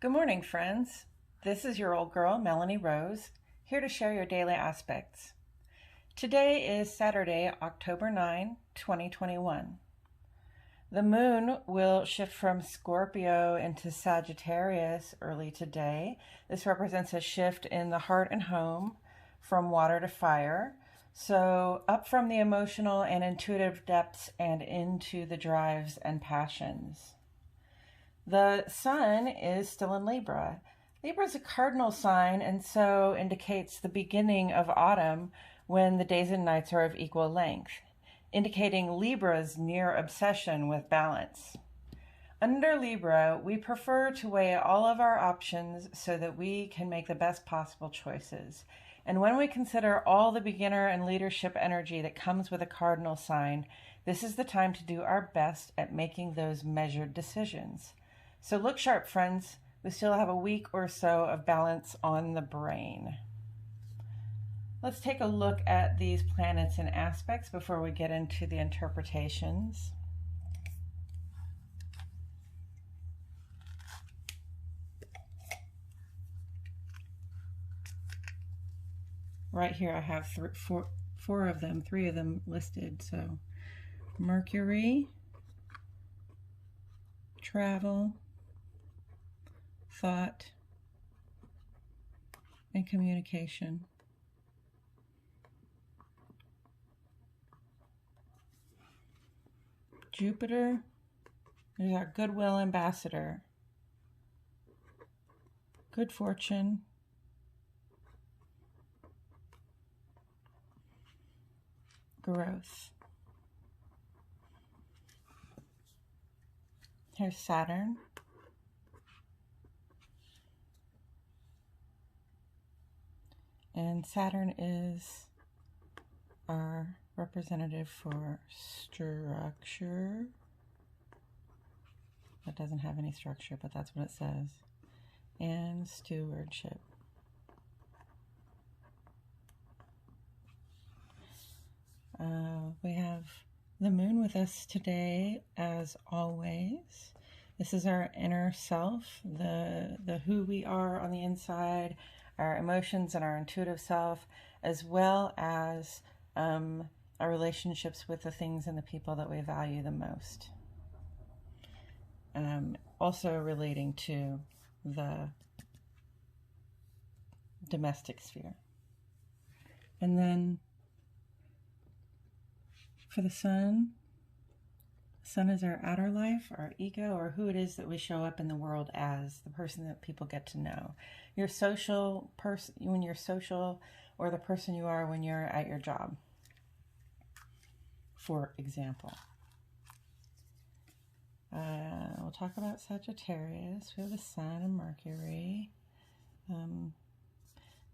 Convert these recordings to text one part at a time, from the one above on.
Good morning, friends. This is your old girl, Melanie Rose, here to share your daily aspects. Today is Saturday, October 9, 2021. The moon will shift from Scorpio into Sagittarius early today. This represents a shift in the heart and home from water to fire. So up from the emotional and intuitive depths and into the drives and passions. The sun is still in Libra. Libra is a cardinal sign and so indicates the beginning of autumn when the days and nights are of equal length, indicating Libra's near obsession with balance. Under Libra, we prefer to weigh all of our options so that we can make the best possible choices. And when we consider all the beginner and leadership energy that comes with a cardinal sign, this is the time to do our best at making those measured decisions. So look sharp, friends. We still have a week or so of balance on the brain. Let's take a look at these planets and aspects before we get into the interpretations. Right here I have four of them, three of them listed. So Mercury, travel, thought, and communication. Jupiter is our goodwill ambassador. Good fortune. Growth. Here's Saturn. And Saturn is our representative for structure. That doesn't have any structure, but that's what it says. And stewardship. We have the moon with us today, as always. This is our inner self, the who we are on the inside, our emotions and our intuitive self, as well as our relationships with the things and the people that we value the most. Also relating to the domestic sphere. And then for the sun is our outer life, our ego, or who it is that we show up in the world as, the person that people get to know. Your social person, when you're social, or the person you are when you're at your job, for example. We'll talk about Sagittarius. We have the sun and Mercury.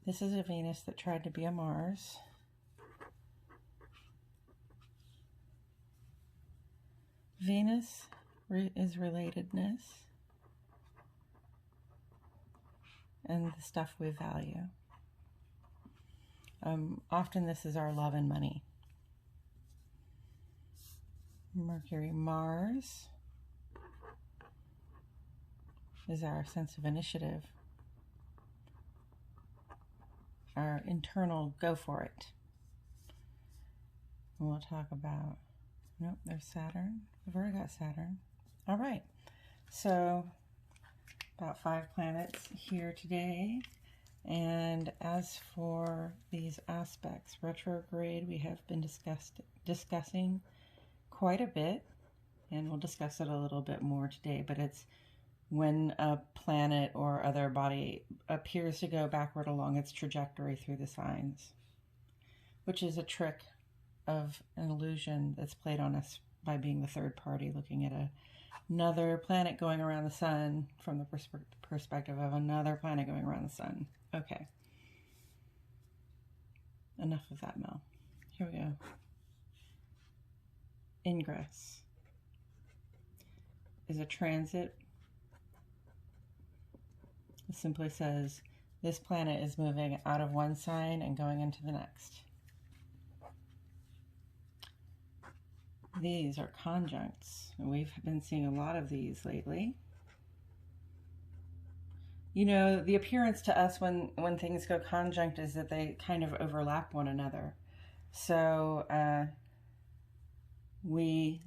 This is a Venus that tried to be a Mars. Venus is relatedness and the stuff we value. Often this is our love and money. Mercury, Mars is our sense of initiative, our internal go for it. And we'll talk about, nope, there's Saturn. We've already got Saturn. All right, so about 5 planets here today. And as for these aspects, retrograde, we have been discussing quite a bit, and we'll discuss it a little bit more today, but it's when a planet or other body appears to go backward along its trajectory through the signs, which is a trick of an illusion that's played on us by being the third party, looking at another planet going around the sun from the perspective of another planet going around the sun. Okay. Enough of that, Mel. Here we go. Ingress is a transit. It simply says this planet is moving out of one sign and going into the next. These are conjuncts. We've been seeing a lot of these lately. You know, the appearance to us when things go conjunct is that they kind of overlap one another. So we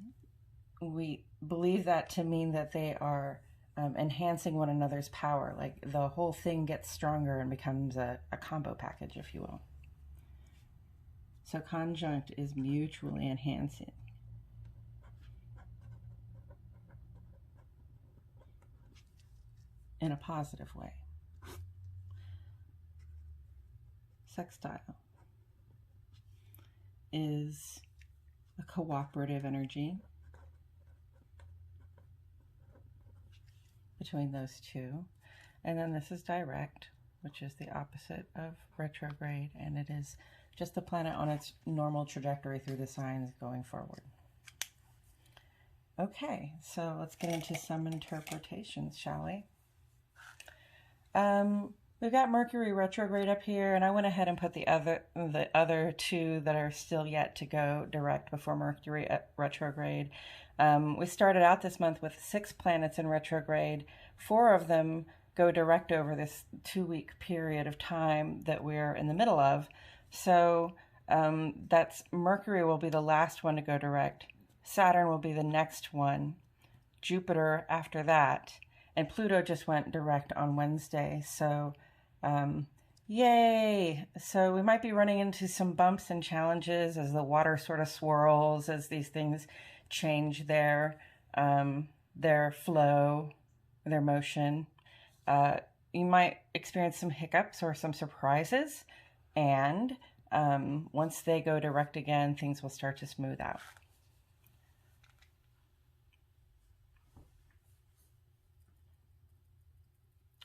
believe that to mean that they are enhancing one another's power. Like the whole thing gets stronger and becomes a combo package, if you will. So conjunct is mutually enhancing. In a positive way. Sextile is a cooperative energy between those two. And then this is direct, which is the opposite of retrograde, and it is just the planet on its normal trajectory through the signs going forward. Okay, so let's get into some interpretations, shall we? We've got Mercury retrograde up here, and I went ahead and put the other two that are still yet to go direct before Mercury retrograde. We started out this month with 6 planets in retrograde. 4 of them go direct over this 2-week period of time that we're in the middle of. So that's Mercury will be the last one to go direct. Saturn will be the next one. Jupiter after that. And Pluto just went direct on Wednesday. So yay! So we might be running into some bumps and challenges as the water sort of swirls, as these things change their flow, their motion. You might experience some hiccups or some surprises, and once they go direct again, things will start to smooth out.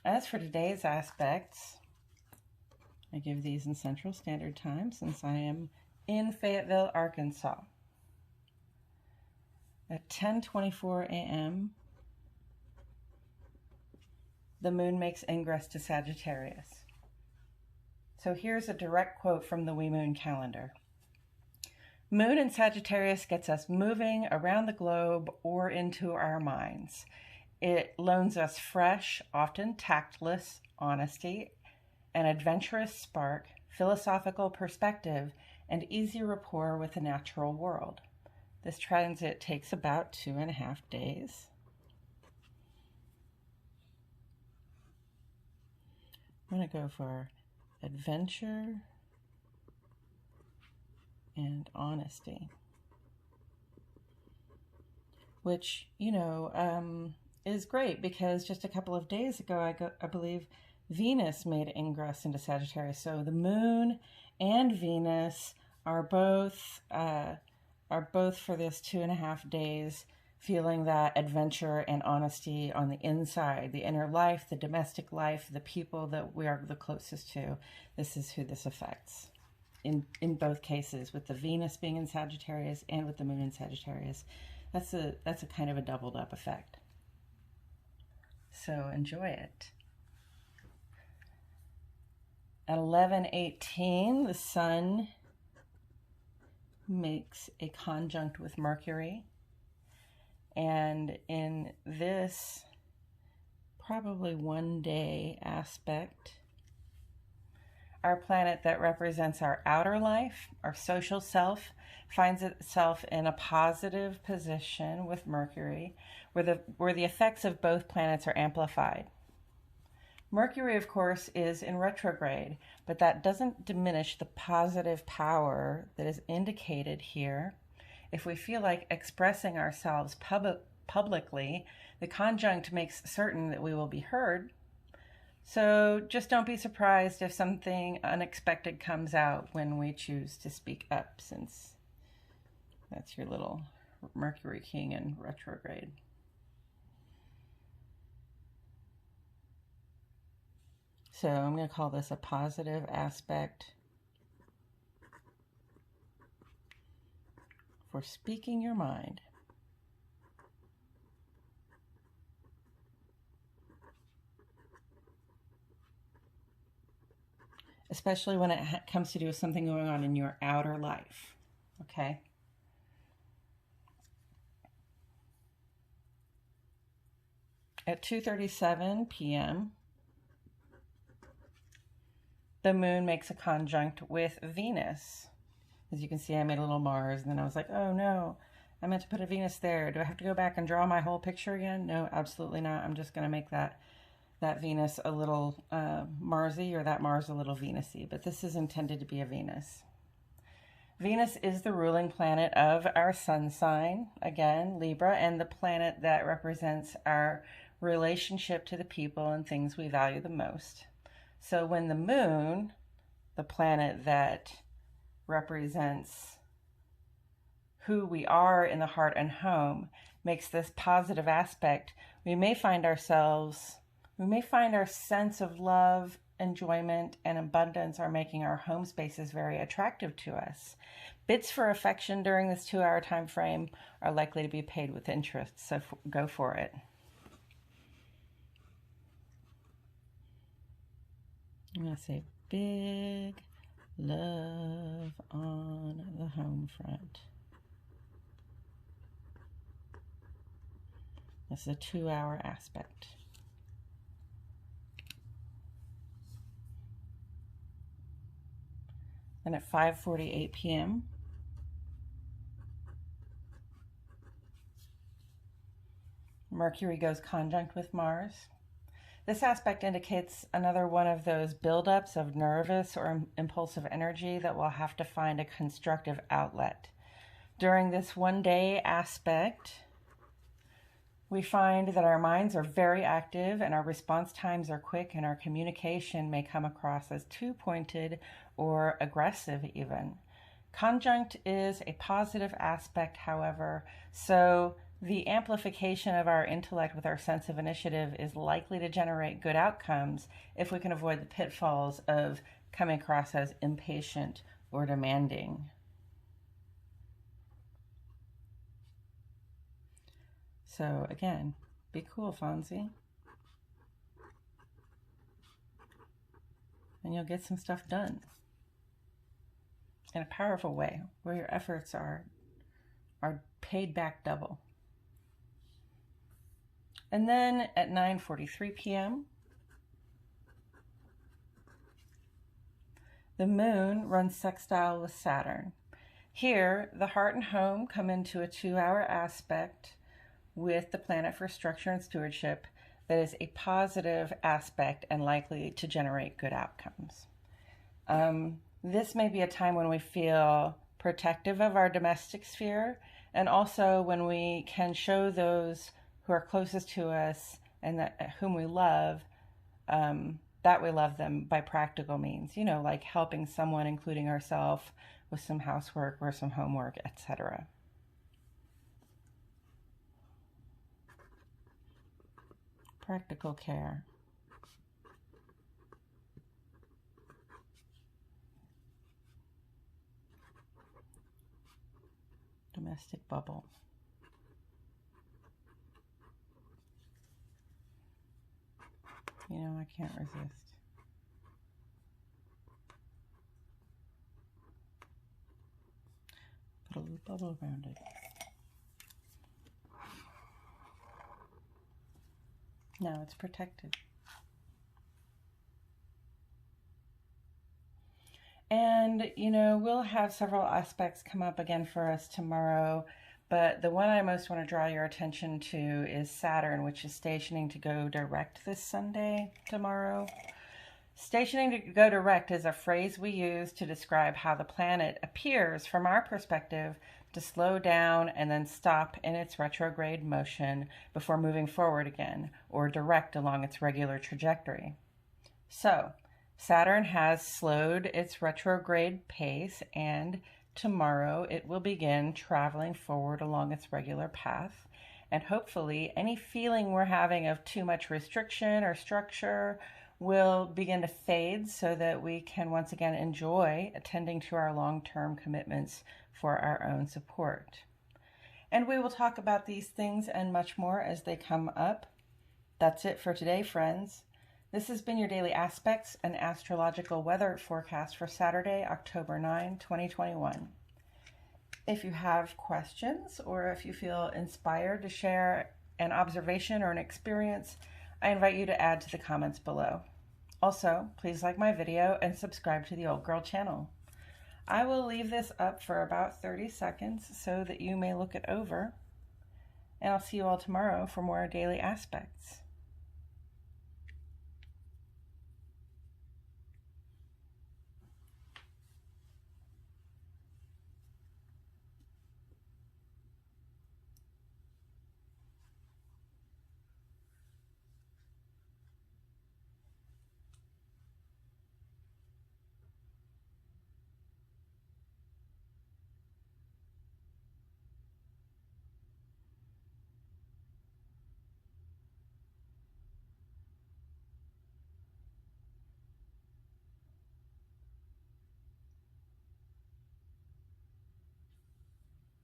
As for today's aspects, I give these in Central Standard Time since I am in Fayetteville, Arkansas. At 10:24 a.m., the moon makes ingress to Sagittarius. So here's a direct quote from the Wee Moon calendar. Moon in Sagittarius gets us moving around the globe or into our minds. It loans us fresh, often tactless honesty, an adventurous spark, philosophical perspective, and easy rapport with the natural world. This transit takes about 2.5 days. I'm going to go for adventure and honesty, which, you know, is great because just a couple of days ago, I believe Venus made ingress into Sagittarius. So the moon and Venus are both for this 2.5 days feeling that adventure and honesty on the inside, the inner life, the domestic life, the people that we are the closest to. This is who this affects in both cases, with the Venus being in Sagittarius and with the moon in Sagittarius. That's a kind of a doubled up effect. So enjoy it. At 11:18, the sun makes a conjunct with Mercury. And in this probably 1-day aspect, our planet that represents our outer life, our social self, finds itself in a positive position with Mercury, where the effects of both planets are amplified. Mercury, of course, is in retrograde, but that doesn't diminish the positive power that is indicated here. If we feel like expressing ourselves publicly, the conjunct makes certain that we will be heard. So just don't be surprised if something unexpected comes out when we choose to speak up, since that's your little Mercury King in retrograde. So I'm going to call this a positive aspect for speaking your mind. Especially when it comes to do with something going on in your outer life, okay? At 2:37 p.m., the moon makes a conjunct with Venus. As you can see, I made a little Mars, and then I was like, oh no, I meant to put a Venus there. Do I have to go back and draw my whole picture again? No, absolutely not. I'm just going to make that Venus a little Marsy, or that Mars a little Venusy, but this is intended to be a Venus. Venus is the ruling planet of our sun sign, again, Libra, and the planet that represents our relationship to the people and things we value the most. So when the moon, the planet that represents who we are in the heart and home, makes this positive aspect, we may find our sense of love, enjoyment, and abundance are making our home spaces very attractive to us. Bids for affection during this 2-hour time frame are likely to be paid with interest, so go for it. I'm going to say big love on the home front. This is a 2-hour aspect. And at 5:48 p.m., Mercury goes conjunct with Mars. This aspect indicates another one of those buildups of nervous or impulsive energy that will have to find a constructive outlet. During this one-day aspect, we find that our minds are very active and our response times are quick, and our communication may come across as too pointed or aggressive even. Conjunct is a positive aspect, however, so the amplification of our intellect with our sense of initiative is likely to generate good outcomes if we can avoid the pitfalls of coming across as impatient or demanding. So again, be cool, Fonzie. And you'll get some stuff done in a powerful way where your efforts are paid back double. And then at 9:43 p.m., the moon runs sextile with Saturn. Here, the heart and home come into a 2-hour aspect with the planet for structure and stewardship that is a positive aspect and likely to generate good outcomes. This may be a time when we feel protective of our domestic sphere, and also when we can show those who are closest to us and whom we love, that we love them by practical means, like helping someone, including ourselves, with some housework or some homework, etc. Practical care. Domestic bubble. I can't resist. Put a little bubble around it. Now it's protected. And, we'll have several aspects come up again for us tomorrow, but the one I most want to draw your attention to is Saturn, which is stationing to go direct this Sunday, tomorrow. Stationing to go direct is a phrase we use to describe how the planet appears from our perspective to slow down and then stop in its retrograde motion before moving forward again, or direct along its regular trajectory. So, Saturn has slowed its retrograde pace, and tomorrow it will begin traveling forward along its regular path. And hopefully any feeling we're having of too much restriction or structure will begin to fade so that we can once again enjoy attending to our long-term commitments for our own support. And we will talk about these things and much more as they come up. That's it for today, friends. This has been your Daily Aspects and Astrological Weather Forecast for Saturday, October 9, 2021. If you have questions or if you feel inspired to share an observation or an experience, I invite you to add to the comments below. Also, please like my video and subscribe to the Old Girl channel. I will leave this up for about 30 seconds so that you may look it over, and I'll see you all tomorrow for more daily aspects.